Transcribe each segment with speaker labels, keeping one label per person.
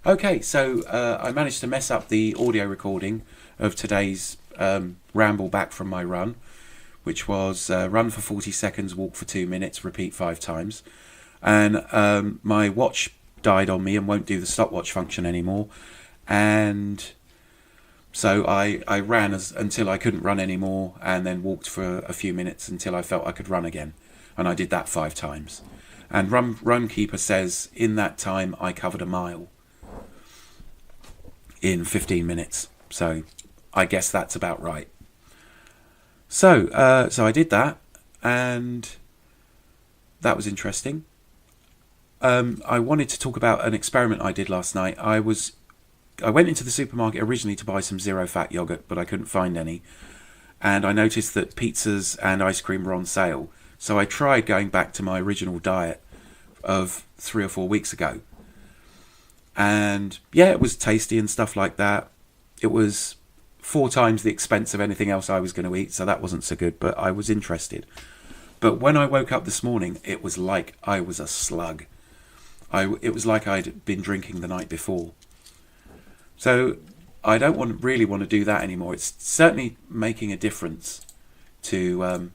Speaker 1: Okay, so I managed to mess up the audio recording of today's ramble back from my run, which was run for 40 seconds, walk for 2 minutes, repeat 5 times. And my watch died on me and won't do the stopwatch function anymore. And so I ran until I couldn't run anymore, and then walked for a few minutes until I felt I could run again. And I did that 5 times. And Runkeeper says in that time I covered a mile in 15 minutes. So I guess that's about right. So I did that, and that was interesting. I wanted to talk about an experiment I did last night. I went into the supermarket originally to buy some zero-fat yogurt, but I couldn't find any. And I noticed that pizzas and ice cream were on sale. So I tried going back to my original diet of 3 or 4 weeks ago. And yeah, it was tasty and stuff like that. It was 4 times the expense of anything else I was going to eat, so that wasn't so good, but I was interested. But when I woke up this morning, it was like I was a slug. It was like I'd been drinking the night before. So I don't really want to do that anymore. It's certainly making a difference to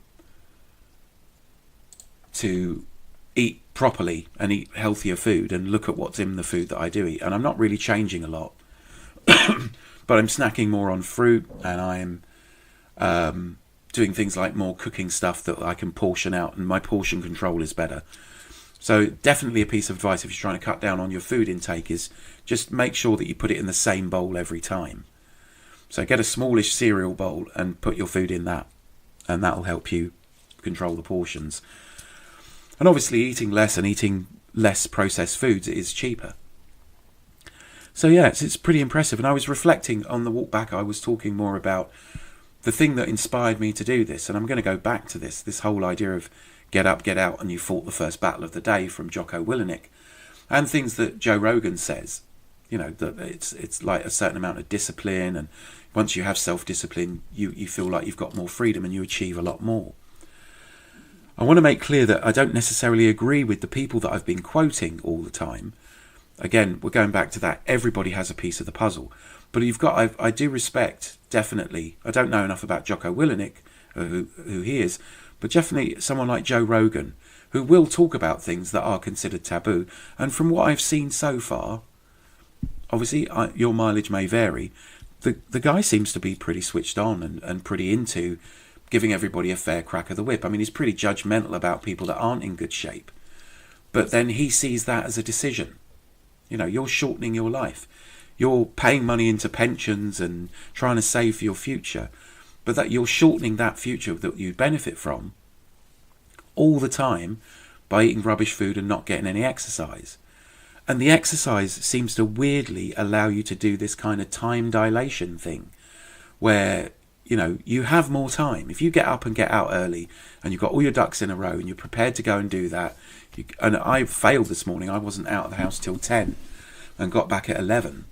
Speaker 1: eat properly and eat healthier food and look at what's in the food that I do eat. And I'm not really changing a lot, but I'm snacking more on fruit, and I'm doing things like more cooking stuff that I can portion out, and my portion control is better. So definitely a piece of advice if you're trying to cut down on your food intake is just make sure that you put it in the same bowl every time. So get a smallish cereal bowl and put your food in that, and that'll help you control the portions. And obviously eating less and eating less processed foods is cheaper. So yeah, it's pretty impressive. And I was reflecting on the walk back, I was talking more about the thing that inspired me to do this. And I'm going to go back to this whole idea of get up, get out, and you fought the first battle of the day from Jocko Willink. And things that Joe Rogan says, that it's like a certain amount of discipline. And once you have self-discipline, you feel like you've got more freedom and you achieve a lot more. I want to make clear that I don't necessarily agree with the people that I've been quoting all the time. Again, we're going back to that. Everybody has a piece of the puzzle. But I do respect, definitely, I don't know enough about Jocko Willink, who he is, but definitely someone like Joe Rogan, who will talk about things that are considered taboo. And from what I've seen so far, obviously your mileage may vary, the guy seems to be pretty switched on and pretty into giving everybody a fair crack of the whip. I mean, he's pretty judgmental about people that aren't in good shape. But then he sees that as a decision. You're shortening your life. You're paying money into pensions and trying to save for your future. But that you're shortening that future that you benefit from all the time by eating rubbish food and not getting any exercise. And the exercise seems to weirdly allow you to do this kind of time dilation thing where you have more time. If you get up and get out early and you've got all your ducks in a row and you're prepared to go and do that. And I failed this morning. I wasn't out of the house till 10 and got back at 11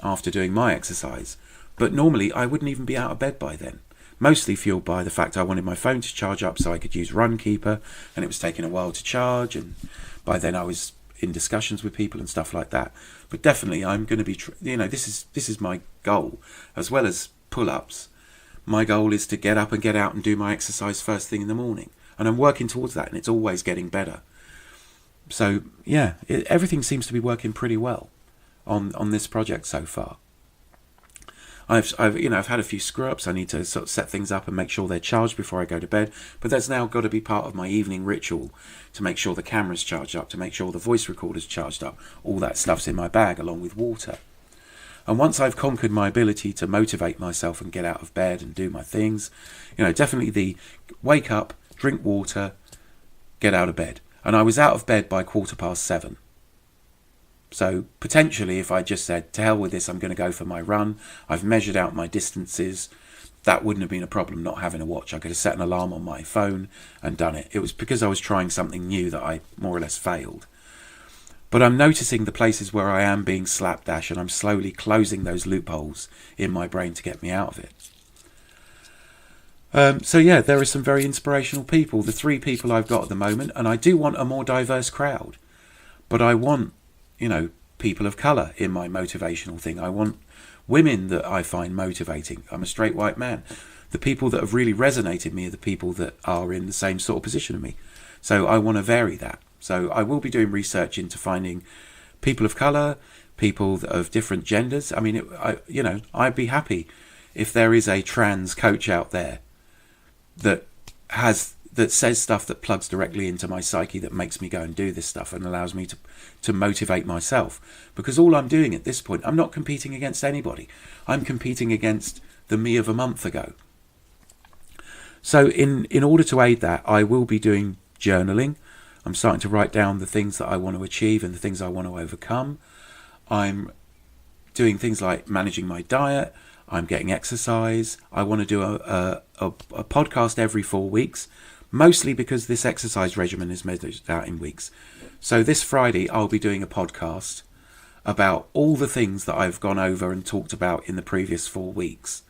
Speaker 1: after doing my exercise. But normally I wouldn't even be out of bed by then. Mostly fueled by the fact I wanted my phone to charge up so I could use Runkeeper, and it was taking a while to charge. And by then I was in discussions with people and stuff like that. But definitely I'm going to be, this is my goal as well as pull-ups. My goal is to get up and get out and do my exercise first thing in the morning. And I'm working towards that, and it's always getting better. So, yeah, everything seems to be working pretty well on this project so far. I've had a few screw-ups. I need to sort of set things up and make sure they're charged before I go to bed. But that's now got to be part of my evening ritual to make sure the camera's charged up, to make sure the voice recorder's charged up. All that stuff's in my bag along with water. And once I've conquered my ability to motivate myself and get out of bed and do my things, definitely the wake up, drink water, get out of bed. And I was out of bed by 7:15. So potentially if I just said, to hell with this, I'm going to go for my run, I've measured out my distances, that wouldn't have been a problem not having a watch. I could have set an alarm on my phone and done it. It was because I was trying something new that I more or less failed. But I'm noticing the places where I am being slapdash, and I'm slowly closing those loopholes in my brain to get me out of it. So yeah, there are some very inspirational people, the 3 people I've got at the moment, and I do want a more diverse crowd. But I want, people of colour in my motivational thing. I want women that I find motivating. I'm a straight white man. The people that have really resonated me are the people that are in the same sort of position as me. So I want to vary that. So I will be doing research into finding people of colour, people of different genders. I mean, I'd be happy if there is a trans coach out there that says stuff that plugs directly into my psyche, that makes me go and do this stuff and allows me to motivate myself. Because all I'm doing at this point, I'm not competing against anybody. I'm competing against the me of a month ago. So in order to aid that, I will be doing journaling. I'm starting to write down the things that I want to achieve and the things I want to overcome. I'm doing things like managing my diet. I'm getting exercise. I want to do a podcast every 4 weeks, mostly because this exercise regimen is measured out in weeks. So this Friday, I'll be doing a podcast about all the things that I've gone over and talked about in the previous 4 weeks,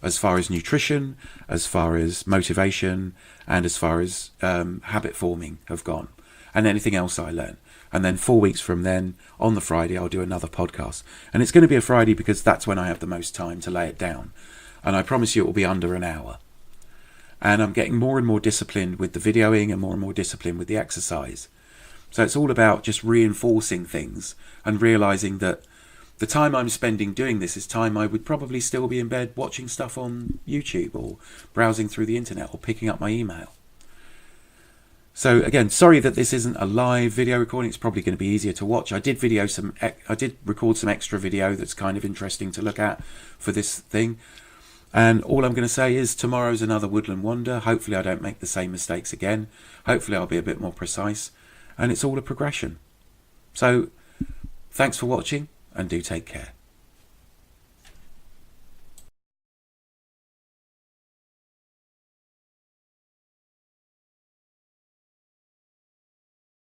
Speaker 1: as far as nutrition, as far as motivation, and as far as habit forming have gone, and anything else I learn. And then 4 weeks from then, on the Friday, I'll do another podcast. And it's going to be a Friday because that's when I have the most time to lay it down. And I promise you it will be under an hour. And I'm getting more and more disciplined with the videoing and more disciplined with the exercise. So it's all about just reinforcing things and realising that the time I'm spending doing this is time I would probably still be in bed watching stuff on YouTube or browsing through the internet or picking up my email. So again, sorry that this isn't a live video recording. It's probably going to be easier to watch. I did record some extra video that's kind of interesting to look at for this thing. And all I'm going to say is tomorrow's another woodland wander. Hopefully I don't make the same mistakes again. Hopefully I'll be a bit more precise. And it's all a progression. So thanks for watching and do take care.